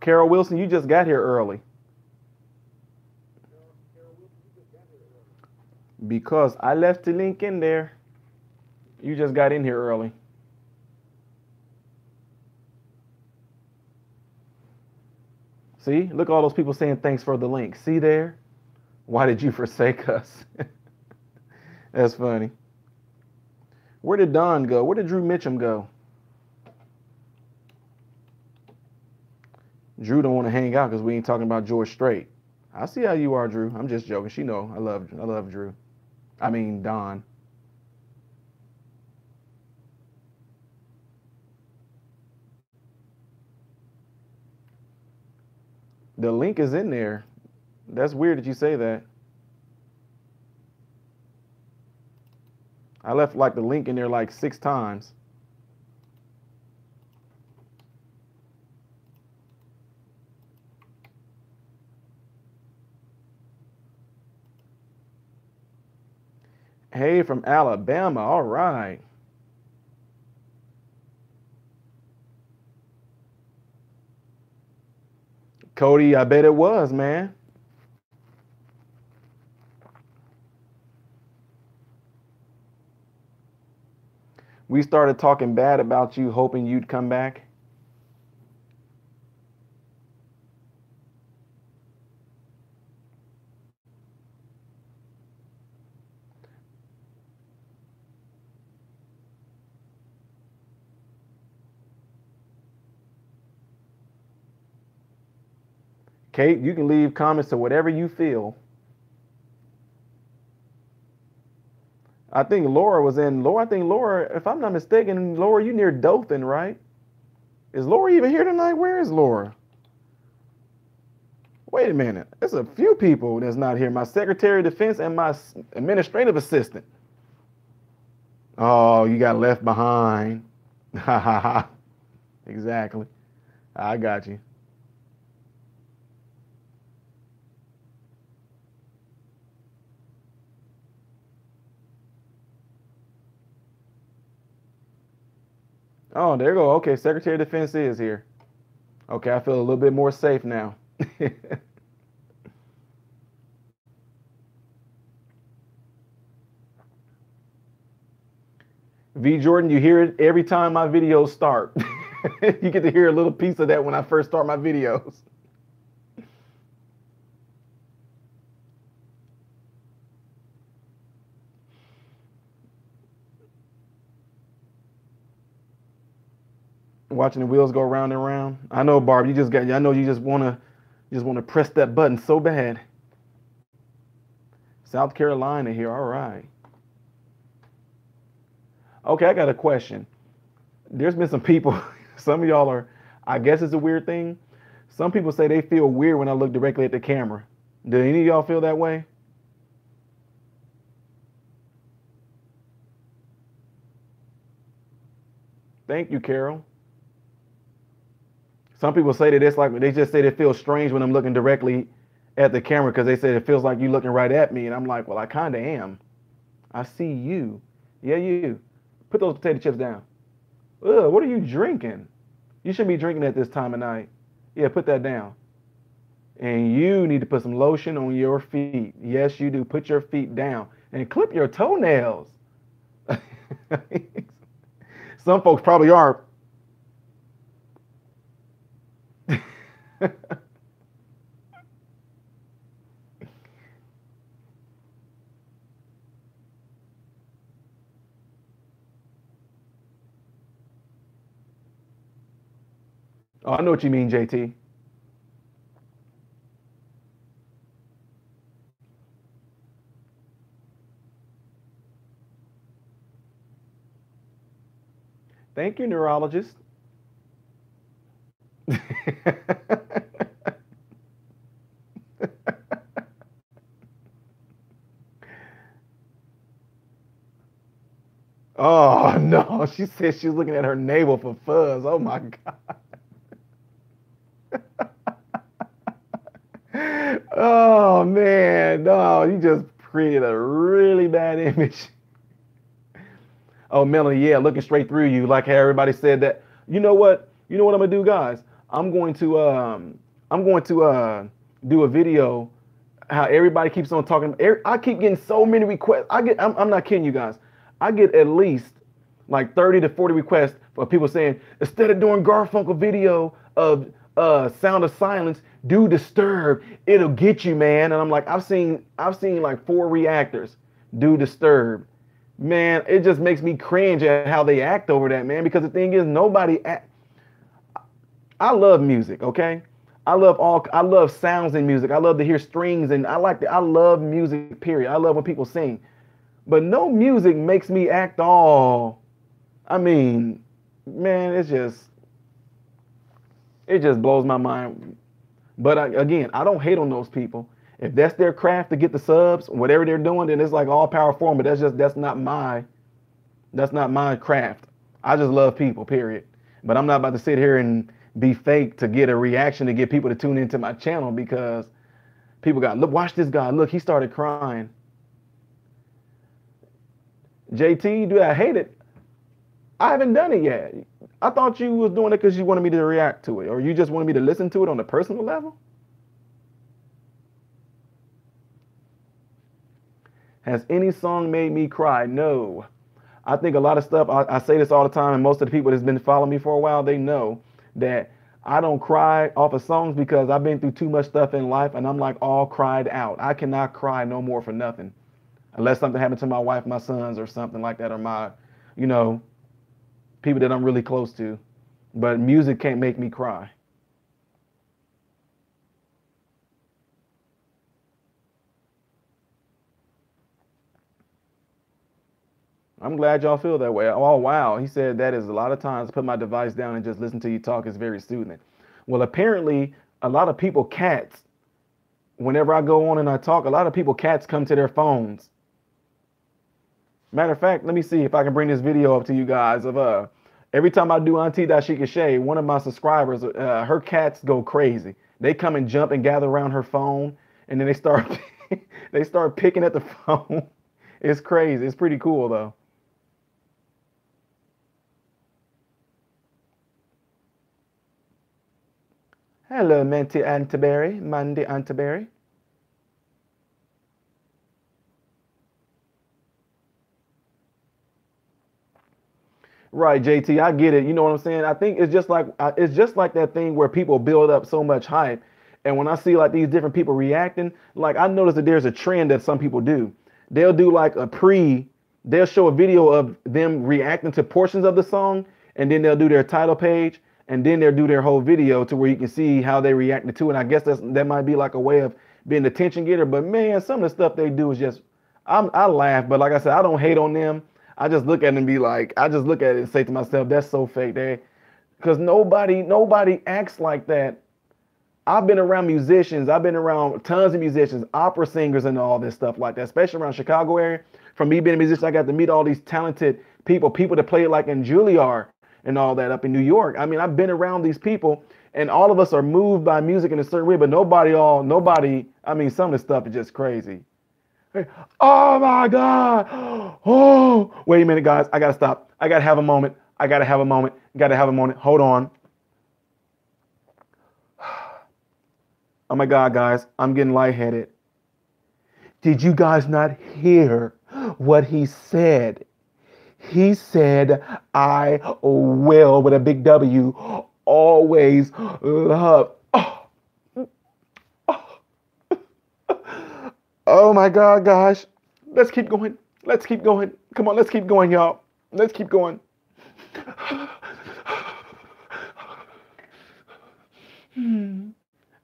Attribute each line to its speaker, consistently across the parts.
Speaker 1: Carol Wilson, you just got here early. Because I left the link in there. You just got in here early. See, look at all those people saying thanks for the link. See there? Why did you forsake us? That's funny. Where did Don go? Where did Drew Mitchum go? Drew don't want to hang out because we ain't talking about George Strait. I see how you are, Drew. I'm just joking. She know I love Drew. I mean Don. The link is in there. That's weird that you say that. I left like the link in there like 6 times. Hey, from Alabama. All right. Cody, I bet it was, man. We started talking bad about you, hoping you'd come back. Kate, you can leave comments to whatever you feel. I think Laura was in. I think Laura, if I'm not mistaken, Laura, you near Dothan, right? Is Laura even here tonight? Where is Laura? Wait a minute. There's a few people that's not here. My Secretary of Defense and my administrative assistant. Oh, you got left behind. Ha ha ha. Exactly. I got you. Oh, there you go. Okay, Secretary of Defense is here. Okay, I feel a little bit more safe now. V. Jordan, you hear it every time my videos start. You get to hear a little piece of that when I first start my videos. Watching the wheels go round and round. I know, Barb. I know you just wanna press that button so bad. South Carolina here. All right. Okay, I got a question. There's been some people. Some of y'all are. I guess it's a weird thing. Some people say they feel weird when I look directly at the camera. Do any of y'all feel that way? Thank you, Carol. Some people say that it's like they just say it feels strange when I'm looking directly at the camera because they say it feels like you looking right at me, and I'm like, well, I kind of am. I see you. Yeah, you. Put those potato chips down. Ugh, what are you drinking? You shouldn't be drinking at this time of night. Yeah, put that down. And you need to put some lotion on your feet. Yes, you do. Put your feet down and clip your toenails. Some folks probably are. Oh, I know what you mean, JT. Thank you, neurologist. Oh no, she said she's looking at her navel for fuzz. Oh my God. Oh man, no, you just created a really bad image. Oh, Melanie, yeah, looking straight through you, like how everybody said that. You know what? You know what I'm gonna do, guys? I'm going to do a video. How everybody keeps on talking. I keep getting so many requests. I'm not kidding you guys. I get at least like 30 to 40 requests for people saying, instead of doing Garfunkel video of Sound of Silence, do Disturbed. It'll get you, man. And I'm like, I've seen like 4 reactors do Disturbed. Man, it just makes me cringe at how they act over that, man. Because the thing is, I love music, okay? I love sounds in music. I love to hear strings, and I love music, period. I love when people sing. But no music makes me act all, I mean, man, it just blows my mind. But again, I don't hate on those people. If that's their craft to get the subs, whatever they're doing, then it's like all power for them. But that's not my craft. I just love people, period. But I'm not about to sit here and be fake to get a reaction to get people to tune into my channel, because people got, look, watch this guy. Look, he started crying. JT, do I hate it? I haven't done it yet. I thought you was doing it because you wanted me to react to it, or you just wanted me to listen to it on a personal level. Has any song made me cry? No. I think a lot of stuff, I say this all the time, and most of the people that's been following me for a while, they know that I don't cry off of songs because I've been through too much stuff in life, and I'm like all cried out. I cannot cry no more for nothing. Unless something happened to my wife, my sons, or something like that, or my, people that I'm really close to. But music can't make me cry. I'm glad y'all feel that way. Oh, wow. He said that is a lot of times put my device down and just listen to you talk is very soothing. Well, apparently, a lot of people, cats, whenever I go on and I talk, a lot of people, cats come to their phones. Matter of fact, let me see if I can bring this video up to you guys of every time I do Auntie Dashika Shay, one of my subscribers, her cats go crazy. They come and jump and gather around her phone, and then they start they start picking at the phone. It's crazy. It's pretty cool though. Hello, Mandy Antiberry. Right, JT, I get it. You know what I'm saying? I think it's just like that thing where people build up so much hype, and when I see like these different people reacting, like I notice that there's a trend that some people do. They'll do like they'll show a video of them reacting to portions of the song, and then they'll do their title page, and then they'll do their whole video to where you can see how they reacted to it. And I guess that might be like a way of being the attention getter. But man, some of the stuff they do is just, I laugh. But like I said, I don't hate on them. I just look at it and be like, I just look at it and say to myself, that's so fake. Because nobody acts like that. I've been around musicians. I've been around tons of musicians, opera singers, and all this stuff like that, especially around Chicago area. From me being a musician, I got to meet all these talented people that play like in Juilliard and all that up in New York. I mean, I've been around these people, and all of us are moved by music in a certain way, but nobody, I mean, some of the stuff is just crazy. Oh my God. Oh, wait a minute, guys. I gotta stop. I gotta have a moment. Hold on. Oh my God, guys, I'm getting lightheaded. Did you guys not hear what he said? He said, I will, with a big W, always love. Oh, oh my God, gosh. Let's keep going. Let's keep going. Come on, let's keep going, y'all. Let's keep going.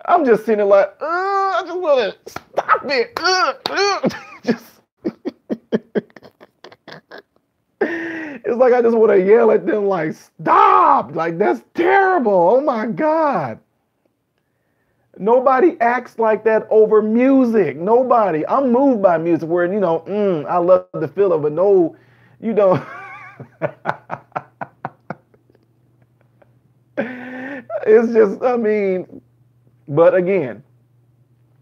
Speaker 1: I'm just sitting there like, I just want to stop it. Just. It's like I just want to yell at them like, stop. Like, that's terrible. Oh my God. Nobody acts like that over music. Nobody. I'm moved by music where, you know, I love the feel of it. No, you don't. It's just, I mean, but again,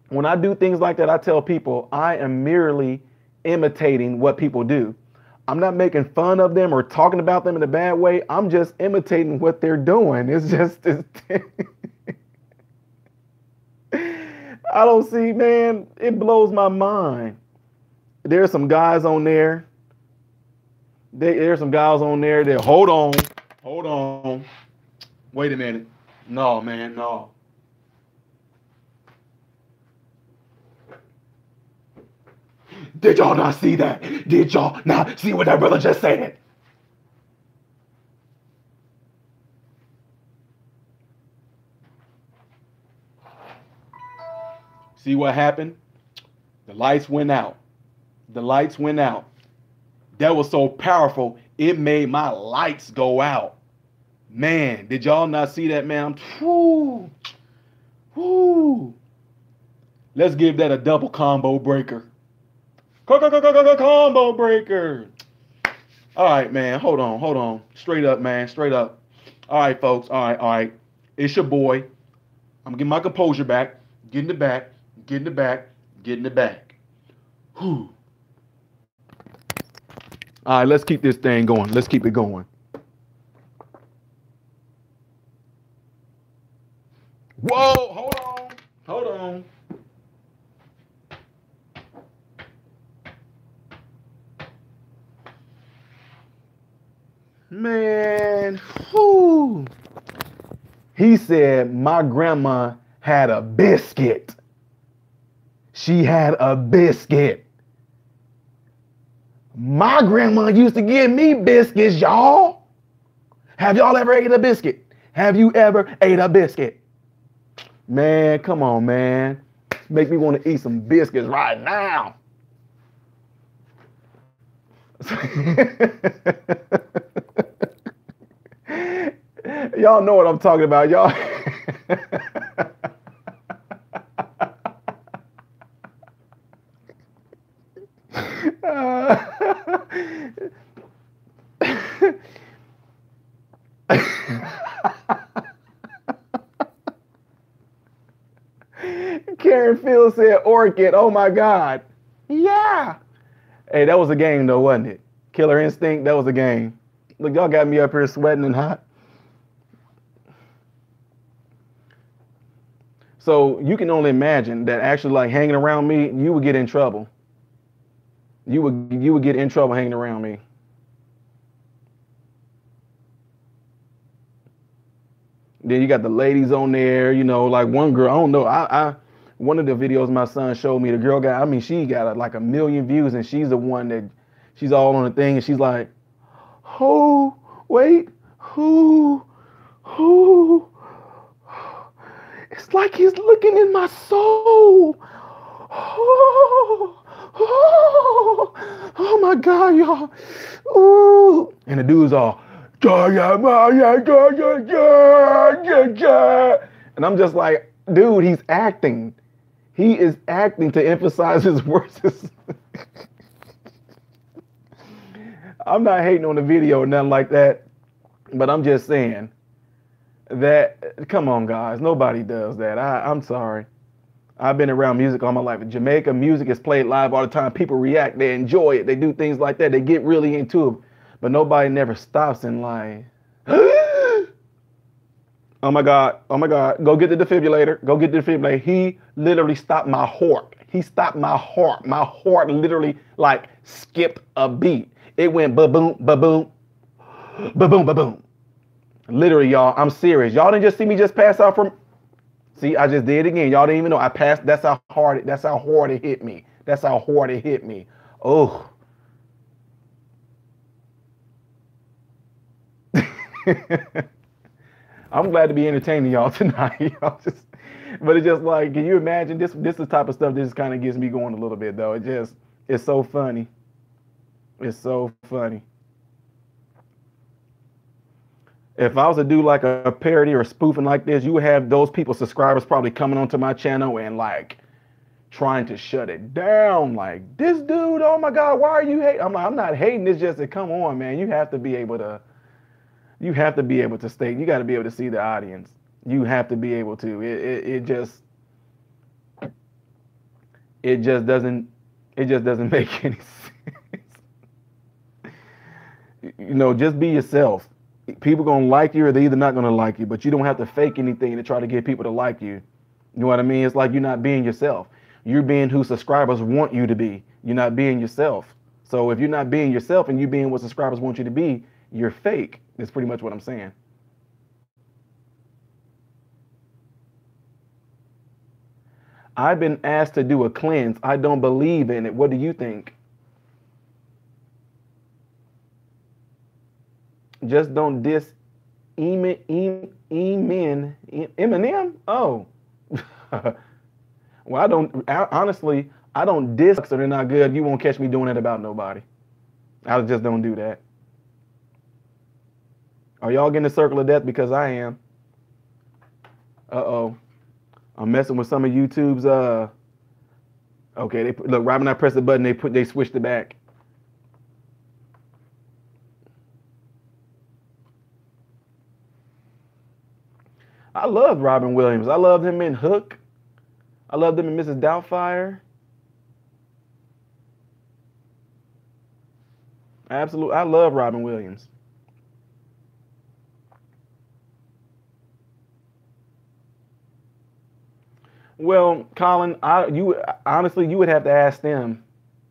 Speaker 1: when I do things like that, I tell people I am merely imitating what people do. I'm not making fun of them or talking about them in a bad way. I'm just imitating what they're doing. It's just, I don't see, man, it blows my mind. There's some guys on there. There's some guys on there that, hold on. Wait a minute. No, man, no. Did y'all not see that? Did y'all not see what that brother just said? See what happened? The lights went out. The lights went out. That was so powerful, it made my lights go out. Man, did y'all not see that, man? Let's give that a double combo breaker. Combo breaker. All right, man. Hold on. Straight up, man. Straight up. All right, folks. All right. It's your boy. I'm getting my composure back. Getting it back. Whew. All right, let's keep this thing going. Let's keep it going. Whoa, hold on. Man, whoo. He said my grandma had a biscuit. She had a biscuit. My grandma used to give me biscuits, y'all. Have y'all ever ate a biscuit? Have you ever ate a biscuit? Man, come on, man. Make me want to eat some biscuits right now. Y'all know what I'm talking about, y'all. Karen Field said orchid. Oh my God. Yeah. Hey, that was a game though, wasn't it? Killer Instinct, that was a game. Look, y'all got me up here sweating and hot. So you can only imagine that actually like hanging around me, you would get in trouble. You would get in trouble hanging around me. Then you got the ladies on there, you know, like one girl, I don't know. One of the videos my son showed me, the girl got, I mean, she got like 1 million views and she's the one that, she's all on the thing and she's like, who, it's like he's looking in my soul. Oh my God, y'all. Ooh. And the dude's all, and I'm just like, dude, he's acting. He is acting to emphasize his words. I'm not hating on the video or nothing like that, but I'm just saying that, come on, guys, nobody does that. I'm sorry. I've been around music all my life. In Jamaica, music is played live all the time. People react. They enjoy it. They do things like that. They get really into it. But nobody never stops and like, Oh my God. Oh my God. Go get the defibrillator. Go get the defibrillator. He literally stopped my heart. He stopped my heart. My heart literally like skipped a beat. It went ba-boom, ba-boom, ba-boom, ba-boom. Literally, y'all. I'm serious. Y'all didn't just see me just pass out from. See, I just did it again. Y'all didn't even know I passed. That's how hard it hit me. That's how hard it hit me. Oh. I'm glad to be entertaining y'all tonight. Y'all just, but it's just like, can you imagine this? This is the type of stuff that just kind of gets me going a little bit, though. It's so funny. It's so funny. If I was to do like a parody or spoofing like this, you would have those people, subscribers, probably coming onto my channel and like trying to shut it down. Like, this dude, oh my God, why are you hating? I'm like, I'm not hating. It's just that, come on, man. You have to be able to stay. You got to be able to see the audience. You have to be able to. It just doesn't make any sense. You know, just be yourself. People gonna like you or they're either not gonna like you, but you don't have to fake anything to try to get people to like you. You know what I mean? It's like you're not being yourself. You're being who subscribers want you to be. You're not being yourself. So if you're not being yourself and you being what subscribers want you to be, you're fake. That's pretty much what I'm saying. I've been asked to do a cleanse. I don't believe in it. What do you think? Just don't diss Eminem. Oh. Well, honestly, I don't diss, so they're not good. You won't catch me doing it about nobody. I just don't do that. Are y'all getting the circle of death? Because I am. Uh-oh. I'm messing with some of YouTube's, okay, look, right when I press the button, they switched it back. I loved Robin Williams. I loved him in Hook. I loved him in Mrs. Doubtfire. Absolutely. I love Robin Williams. Well, Colin, honestly, you would have to ask them.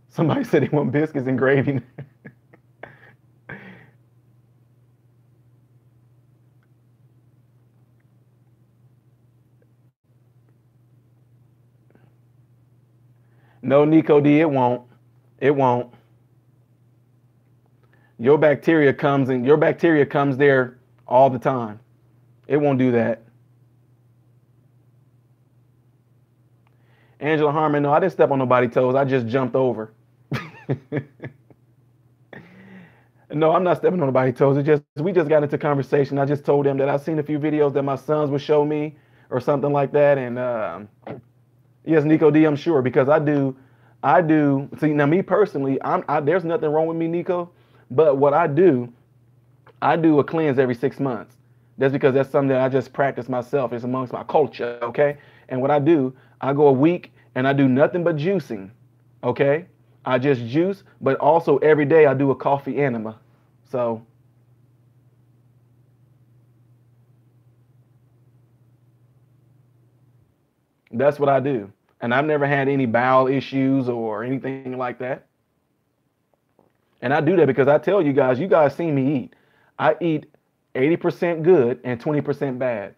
Speaker 1: Somebody said they want biscuits and gravy. No, Nico D, it won't. It won't. Your bacteria comes there all the time. It won't do that. Angela Harmon, no, I didn't step on nobody's toes. I just jumped over. No, I'm not stepping on nobody's toes. We just got into conversation. I just told them that I've seen a few videos that my sons would show me or something like that. And yes, Nico D, I'm sure, because I do. See, now me personally, there's nothing wrong with me, Nico. But what I do a cleanse every 6 months. That's because that's something that I just practice myself. It's amongst my culture, okay? And what I do, I go a week and I do nothing but juicing, okay? I just juice, but also every day I do a coffee enema. So that's what I do. And I've never had any bowel issues or anything like that. And I do that because I tell you guys see me eat. I eat 80% good and 20% bad.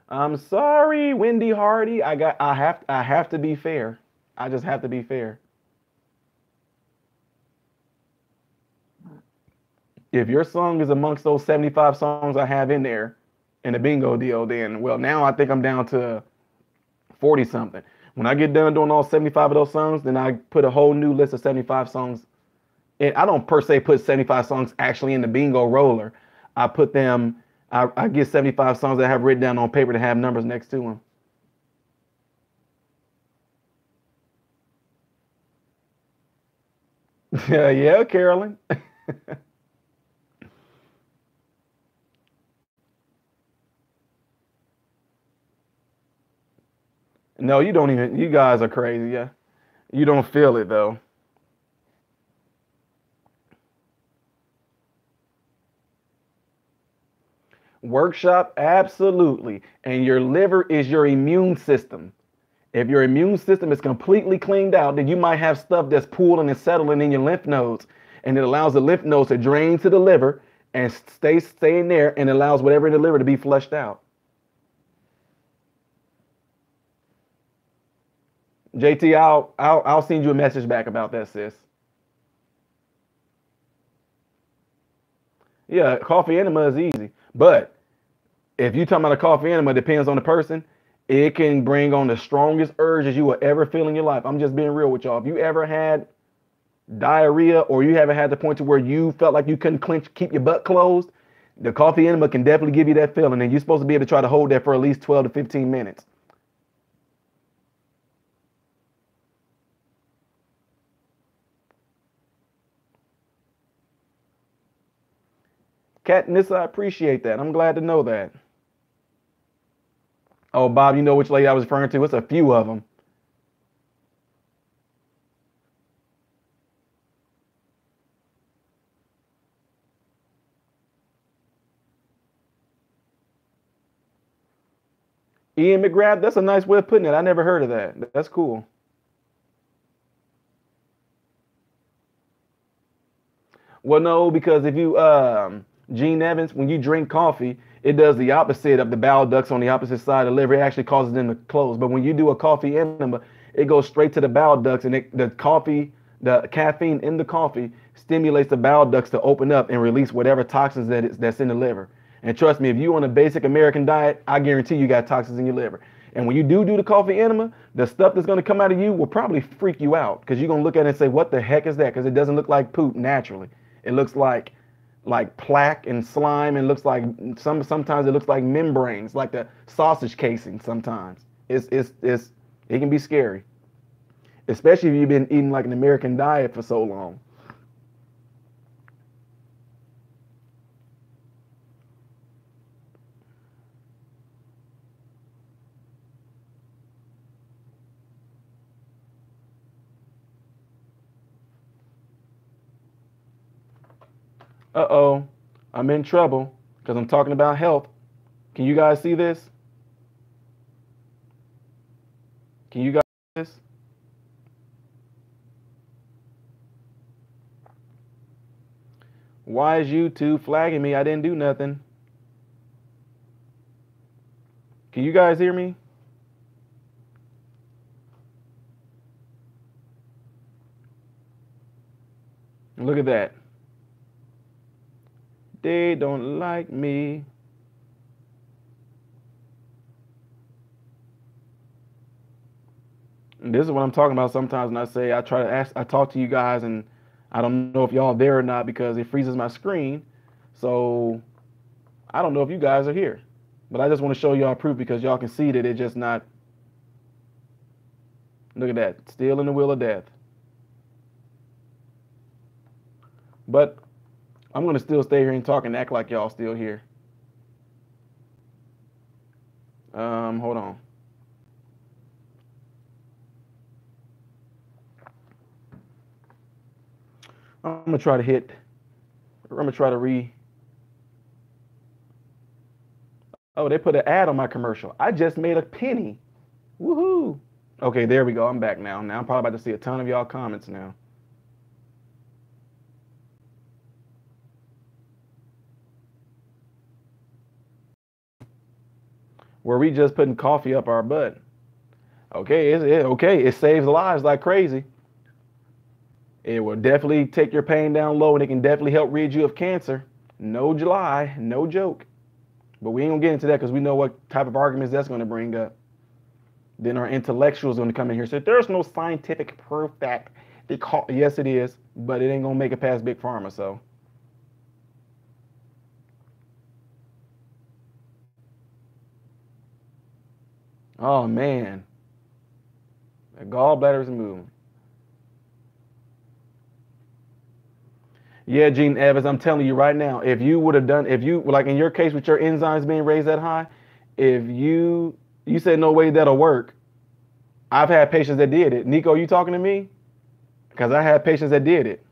Speaker 1: I'm sorry, Wendy Hardy. I have to be fair. I just have to be fair. If your song is amongst those 75 songs I have in there in the bingo deal, then well, now I think I'm down to 40 something. When I get done doing all 75 of those songs, then I put a whole new list of 75 songs. And I don't per se put 75 songs actually in the bingo roller. I put them, I get 75 songs that I have written down on paper to have numbers next to them. Yeah, Carolyn. No, you don't even, you guys are crazy. Yeah. You don't feel it though. Workshop, absolutely. And your liver is your immune system. If your immune system is completely cleaned out, then you might have stuff that's pooling and settling in your lymph nodes. And it allows the lymph nodes to drain to the liver and stay in there, and allows whatever in the liver to be flushed out. JT, I'll send you a message back about that, sis. Yeah, coffee enema is easy. But if you're talking about a coffee enema, it depends on the person. It can bring on the strongest urges you will ever feel in your life. I'm just being real with y'all. If you ever had diarrhea, or you haven't had the point to where you felt like you couldn't keep your butt closed, the coffee enema can definitely give you that feeling. And you're supposed to be able to try to hold that for at least 12 to 15 minutes. Katniss, I appreciate that. I'm glad to know that. Oh, Bob, you know which lady I was referring to? It's a few of them. Ian McGrath, that's a nice way of putting it. I never heard of that. That's cool. Well, no, because if you, Gene Evans, when you drink coffee, it does the opposite of the bowel ducts on the opposite side of the liver. It actually causes them to close. But when you do a coffee enema, it goes straight to the bowel ducts, and the caffeine in the coffee stimulates the bowel ducts to open up and release whatever toxins that's in the liver. And trust me, if you on a basic American diet, I guarantee you got toxins in your liver. And when you do the coffee enema, the stuff that's going to come out of you will probably freak you out, because you're going to look at it and say, what the heck is that? Because it doesn't look like poop naturally. It looks like plaque and slime, and looks like sometimes it looks like membranes, like the sausage casing. Sometimes it can be scary, especially if you've been eating like an American diet for so long. Uh-oh, I'm in trouble because I'm talking about health. Can you guys see this? Can you guys see this? Why is YouTube flagging me? I didn't do nothing. Can you guys hear me? Look at that. They don't like me. And this is what I'm talking about sometimes when I say I talk to you guys, and I don't know if y'all there or not because it freezes my screen. So I don't know if you guys are here. But I just want to show y'all proof because y'all can see that it's just not. Look at that. Still in the wheel of death. But I'm going to still stay here and talk and act like y'all still here. Hold on. I'm going to try to Oh, they put an ad on my commercial. I just made a penny. Woohoo. Okay, there we go. I'm back now. Now I'm probably about to see a ton of y'all comments now. Were we just putting coffee up our butt? Okay, it saves lives like crazy. It will definitely take your pain down low, and it can definitely help rid you of cancer. No July, no joke. But we ain't gonna get into that because we know what type of arguments that's gonna bring up. Then our intellectuals gonna come in here and say, there's no scientific proof that yes, it is, but it ain't gonna make it past Big Pharma, so. Oh man. The gallbladder is moving. Yeah, Gene Evans, I'm telling you right now, if you would have done, like in your case with your enzymes being raised that high, if you said no way that'll work, I've had patients that did it. Nico, you talking to me? Because I had patients that did it.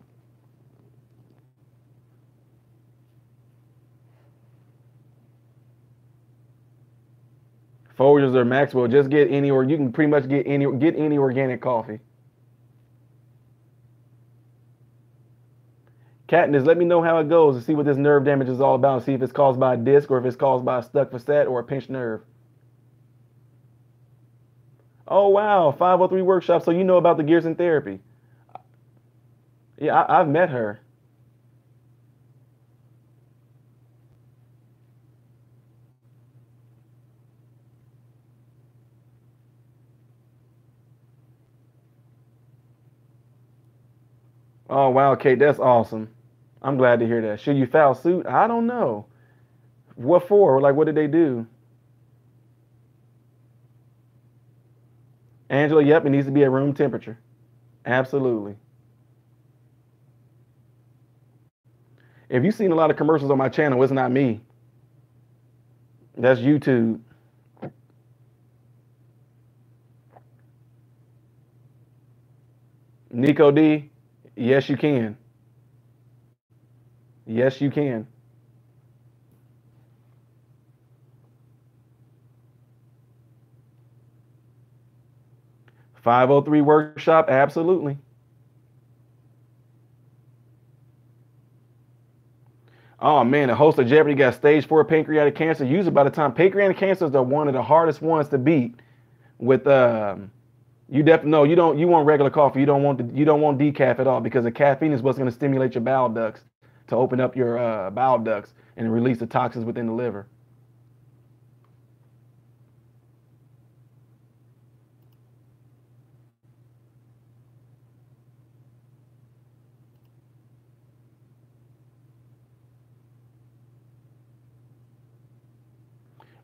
Speaker 1: Folgers or Maxwell, just get any, or you can pretty much get any organic coffee. Katniss, let me know how it goes and see what this nerve damage is all about. See if it's caused by a disc or if it's caused by a stuck facet or a pinched nerve. Oh wow, 503 workshop. So you know about the Gearson therapy? Yeah, I've met her. Oh wow, Kate, that's awesome. I'm glad to hear that. Should you file suit? I don't know. What for? Like, what did they do? Angela, yep, it needs to be at room temperature. Absolutely. If you've seen a lot of commercials on my channel, it's not me. That's YouTube. Nico D, yes, you can. Yes, you can. 503 workshop, absolutely. Oh man, the host of Jeopardy got stage 4 pancreatic cancer. Usually by the time pancreatic cancers are one of the hardest ones to beat. With you definitely no, you want regular coffee. You don't want decaf at all because the caffeine is what's going to stimulate your bowel ducts to open up your bowel ducts and release the toxins within the liver.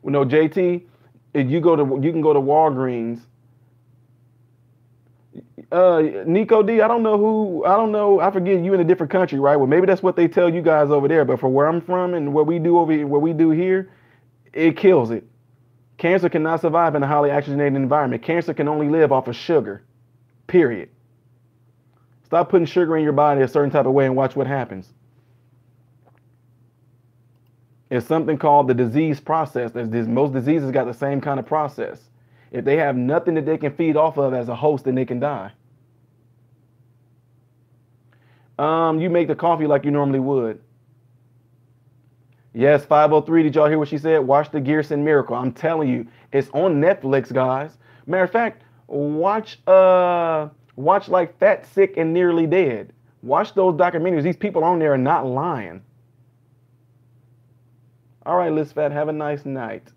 Speaker 1: Well, no, JT, if you can go to Walgreens. Nico D, I don't know. I forget you in a different country, right? Well, maybe that's what they tell you guys over there. But for where I'm from and what we do here, it kills it. Cancer cannot survive in a highly oxygenated environment. Cancer can only live off of sugar. Period. Stop putting sugar in your body a certain type of way and watch what happens. It's something called the disease process. Most diseases got the same kind of process. If they have nothing that they can feed off of as a host, then they can die. You make the coffee like you normally would. Yes, 503. Did y'all hear what she said? Watch the Gearson Miracle. I'm telling you, it's on Netflix, guys. Matter of fact, watch like Fat, Sick, and Nearly Dead. Watch those documentaries. These people on there are not lying. All right, Liz Fat, have a nice night.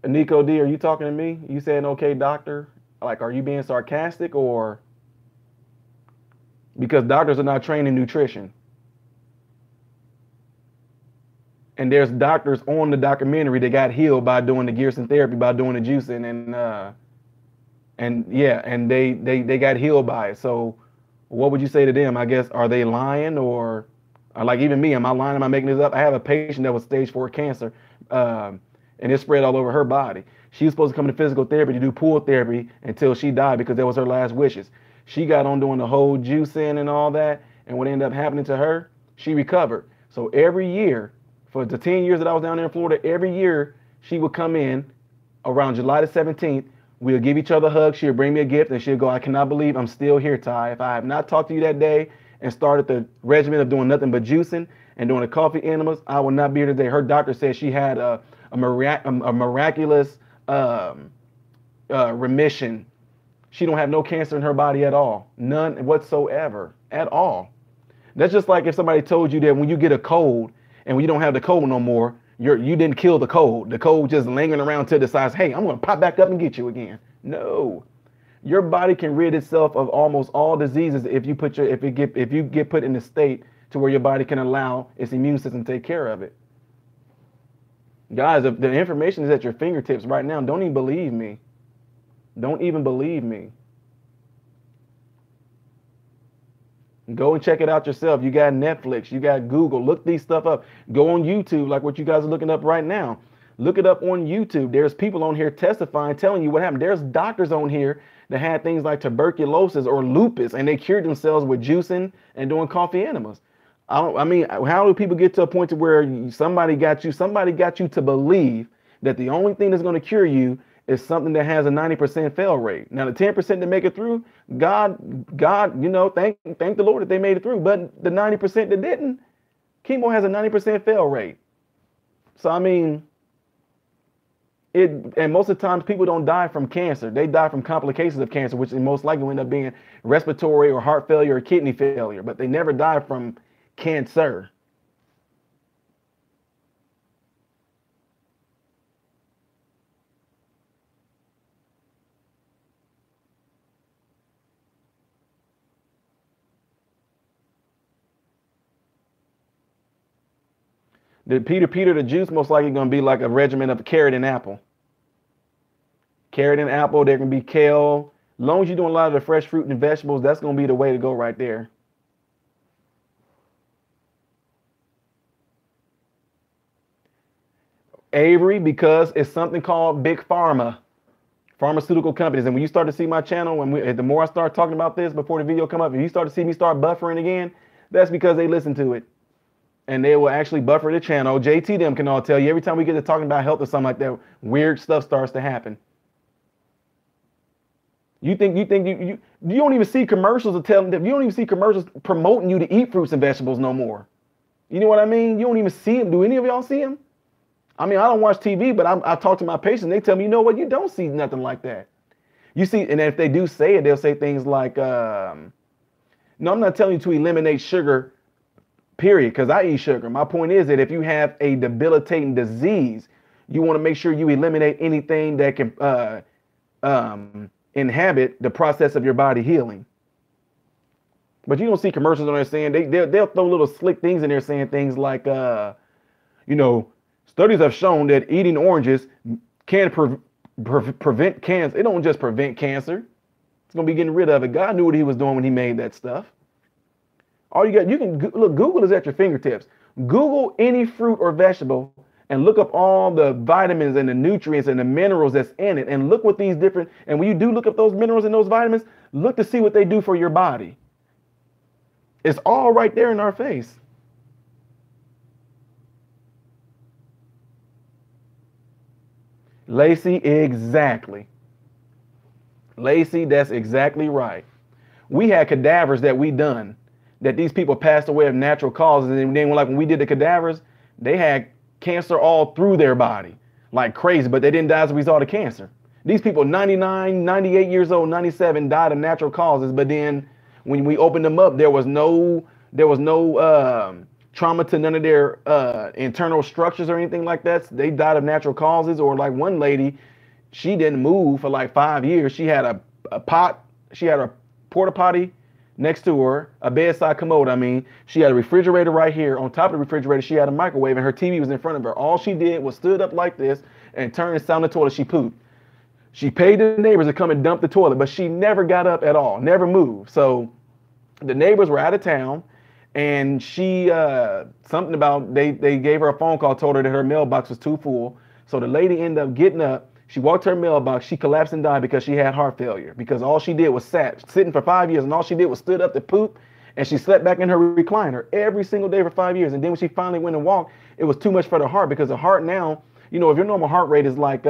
Speaker 1: Nico D, are you talking to me? You saying okay, doctor? Like, are you being sarcastic or? Because doctors are not trained in nutrition. And there's doctors on the documentary that got healed by doing the Gearson therapy, by doing the juicing, and they got healed by it. So what would you say to them? I guess, are they lying or like even me, am I lying? Am I making this up? I have a patient that was stage 4 cancer. And it spread all over her body. She was supposed to come to physical therapy to do pool therapy until she died because that was her last wishes. She got on doing the whole juicing and all that, and what ended up happening to her, she recovered. So every year, for the 10 years that I was down there in Florida, every year she would come in around July the 17th. We'll give each other hugs. She'll bring me a gift, and she'll go, I cannot believe I'm still here, Ty. If I have not talked to you that day and started the regimen of doing nothing but juicing and doing the coffee enemas, I will not be here today. Her doctor said she had a miraculous remission. She don't have no cancer in her body at all. None whatsoever at all. That's just like if somebody told you that when you get a cold and when you don't have the cold no more, you didn't kill the cold. The cold just lingering around till it decides, hey, I'm going to pop back up and get you again. No. Your body can rid itself of almost all diseases if you get put in a state to where your body can allow its immune system to take care of it. Guys, if the information is at your fingertips right now, don't even believe me. Don't even believe me. Go and check it out yourself. You got Netflix, you got Google. Look these stuff up. Go on YouTube, like what you guys are looking up right now. Look it up on YouTube. There's people on here testifying, telling you what happened. There's doctors on here that had things like tuberculosis or lupus, and they cured themselves with juicing and doing coffee enemas. I mean, how do people get to a point to where somebody got you to believe that the only thing that's going to cure you is something that has a 90% fail rate? Now, the 10% that make it through, God, thank the Lord that they made it through. But the 90% that didn't, chemo has a 90% fail rate. So, I mean, and most of the times people don't die from cancer. They die from complications of cancer, which most likely will end up being respiratory or heart failure or kidney failure. But they never die from cancer. The Peter, the juice most likely going to be like a regimen of carrot and apple. Carrot and apple, there can be kale. As long as you're doing a lot of the fresh fruit and vegetables, that's going to be the way to go right there. Avery, because it's something called big pharma, pharmaceutical companies. And when you start to see my channel, the more I start talking about this before the video come up, if you start to see me start buffering again, that's because they listen to it. And they will actually buffer the channel. JT them can all tell you every time we get to talking about health or something like that, weird stuff starts to happen. You don't even see commercials of telling them, you don't even see commercials promoting you to eat fruits and vegetables no more. You know what I mean? You don't even see them. Do any of y'all see them? I mean, I don't watch TV, but I talk to my patients. They tell me, you know what? You don't see nothing like that. You see, and if they do say it, they'll say things like, no, I'm not telling you to eliminate sugar, period, because I eat sugar. My point is that if you have a debilitating disease, you want to make sure you eliminate anything that can inhabit the process of your body healing. But you don't see commercials on there saying, they'll throw little slick things in there saying things like, studies have shown that eating oranges can prevent cancer. It don't just prevent cancer. It's going to be getting rid of it. God knew what he was doing when he made that stuff. All you can look, Google is at your fingertips. Google any fruit or vegetable and look up all the vitamins and the nutrients and the minerals that's in it. And look what these different, and when you do look up those minerals and those vitamins, look to see what they do for your body. It's all right there in our face. Lacey, exactly. Lacey, that's exactly right. We had cadavers that we done, that these people passed away of natural causes. And then when we did the cadavers, they had cancer all through their body like crazy, but they didn't die as a result of cancer. These people, 99, 98 years old, 97, died of natural causes. But then when we opened them up, there was no trauma to none of their internal structures or anything like that. So they died of natural causes. Or like one lady, she didn't move for like 5 years. She had a porta potty next to her, a bedside commode. I mean, she had a refrigerator right here. On top of the refrigerator, she had a microwave, and her TV was in front of her. All she did was stood up like this and turned and sat on the toilet. She pooped. She paid the neighbors to come and dump the toilet, but she never got up at all, never moved. So the neighbors were out of town, and she something about they gave her a phone call, told her that her mailbox was too full. So the lady ended up getting up. She walked to her mailbox. She collapsed and died because she had heart failure, because all she did was sitting for 5 years, and all she did was stood up to poop, and she slept back in her recliner every single day for 5 years. And then when she finally went and walked, it was too much for the heart, because the heart now, if your normal heart rate is like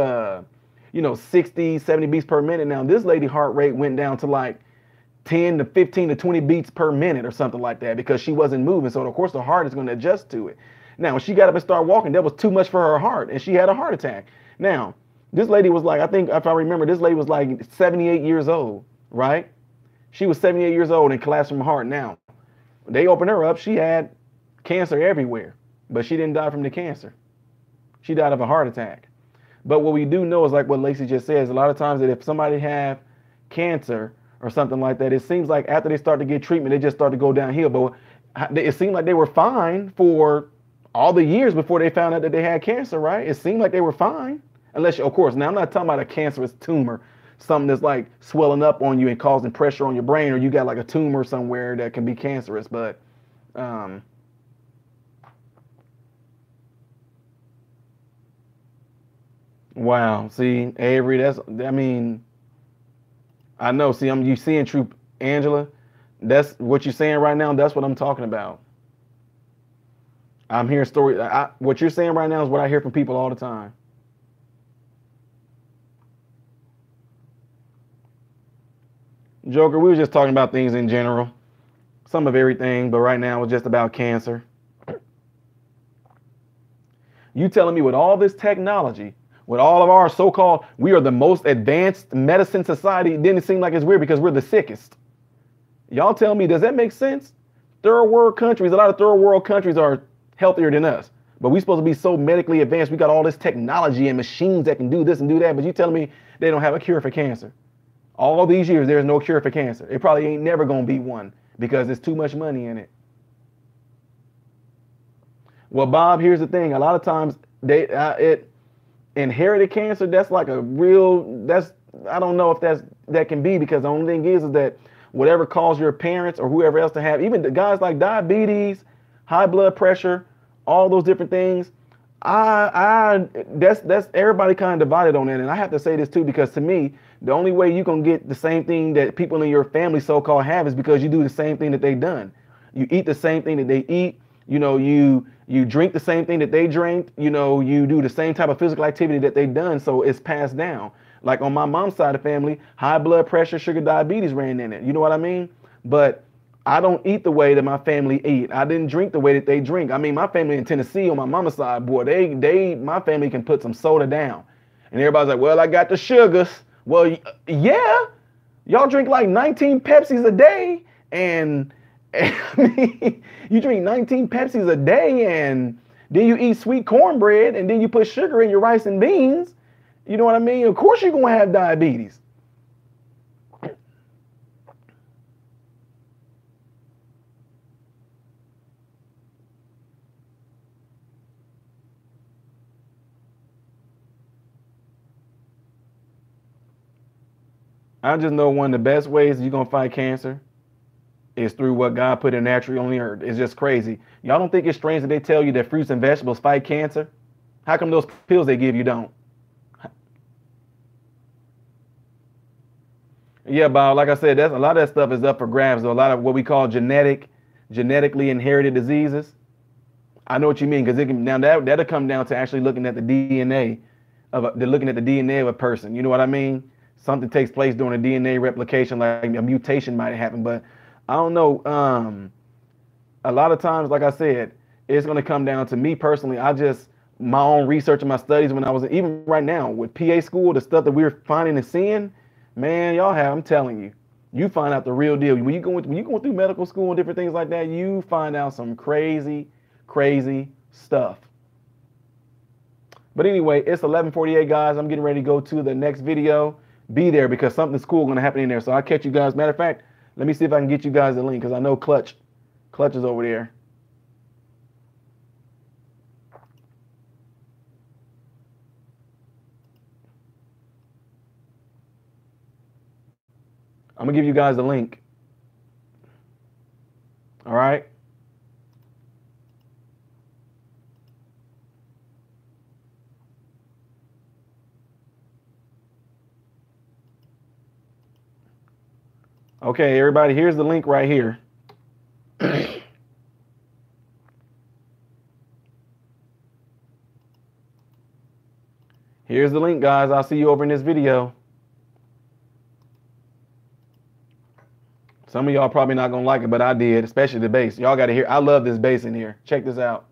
Speaker 1: 60, 70 beats per minute, now this lady heart rate went down to like 10 to 15 to 20 beats per minute or something like that, because she wasn't moving. So of course the heart is going to adjust to it. Now when she got up and started walking, that was too much for her heart, and she had a heart attack. Now this lady was like, I think if I remember, this lady was like 78 years old, right? She was 78 years old and collapsed from heart. Now they opened her up. She had cancer everywhere, but she didn't die from the cancer. She died of a heart attack. But what we do know is, like what Lacey just says, a lot of times that if somebody have cancer or something like that, it seems like after they start to get treatment, they just start to go downhill. But it seemed like they were fine for all the years before they found out that they had cancer, right? It seemed like they were fine. Unless, of course, now I'm not talking about a cancerous tumor, something that's like swelling up on you and causing pressure on your brain, or you got like a tumor somewhere that can be cancerous. But wow, see, Avery, I know. See, you seeing true, Angela. That's what you're saying right now. That's what I'm talking about. I'm hearing stories. What you're saying right now is what I hear from people all the time. Joker, we were just talking about things in general, some of everything, but right now it's just about cancer. You telling me with all this technology, with all of our so-called, we are the most advanced medicine society, it didn't seem like it's weird because we're the sickest. Y'all tell me, does that make sense? Third world countries, a lot of third world countries are healthier than us, but we supposed to be so medically advanced. We got all this technology and machines that can do this and do that, but you telling me they don't have a cure for cancer? All these years, there's no cure for cancer. It probably ain't never gonna be one because there's too much money in it. Well, Bob, here's the thing. A lot of times, inherited cancer. That's like a real. I don't know if that can be, because the only thing is that whatever caused your parents or whoever else to have, even the guys like diabetes, high blood pressure, all those different things. That's everybody kind of divided on that, and I have to say this too, because to me, the only way you can get the same thing that people in your family so-called have is because you do the same thing that they done. You eat the same thing that they eat. You know, you drink the same thing that they drank. You know, you do the same type of physical activity that they done. So it's passed down. Like on my mom's side of the family, high blood pressure, sugar, diabetes ran in it. You know what I mean? But I don't eat the way that my family eat. I didn't drink the way that they drink. I mean, my family in Tennessee on my mama's side, boy, my family can put some soda down. And everybody's like, well, I got the sugars. Well, yeah, y'all drink like 19 Pepsis a day. And I mean, you drink 19 Pepsis a day, and then you eat sweet cornbread, and then you put sugar in your rice and beans. You know what I mean? Of course you're going to have diabetes. I just know one of the best ways you're going to fight cancer is through what God put in naturally on the earth. It's just crazy. Y'all don't think it's strange that they tell you that fruits and vegetables fight cancer? How come those pills they give you don't? Yeah, Bob, like I said, that's a lot of that stuff is up for grabs, though. A lot of what we call genetically inherited diseases. I know what you mean, because now that'll come down to actually looking at the DNA of a person. You know what I mean? Something takes place during a DNA replication, like a mutation might happen, but I don't know. A lot of times, like I said, it's going to come down to me personally. My own research and my studies when I was, even right now with PA school, the stuff that we're finding and seeing, man, I'm telling you, you find out the real deal. When you're going through medical school and different things like that, you find out some crazy, crazy stuff. But anyway, it's 11:48, guys. I'm getting ready to go to the next video. Be there, because something's cool going to happen in there. So I'll catch you guys. Matter of fact, let me see if I can get you guys the link, because I know Clutch is over there. I'm going to give you guys the link. All right. Okay, everybody, here's the link right here. Here's the link, guys. I'll see you over in this video. Some of y'all probably not going to like it, but I did, especially the bass. Y'all got to hear. I love this bass in here. Check this out.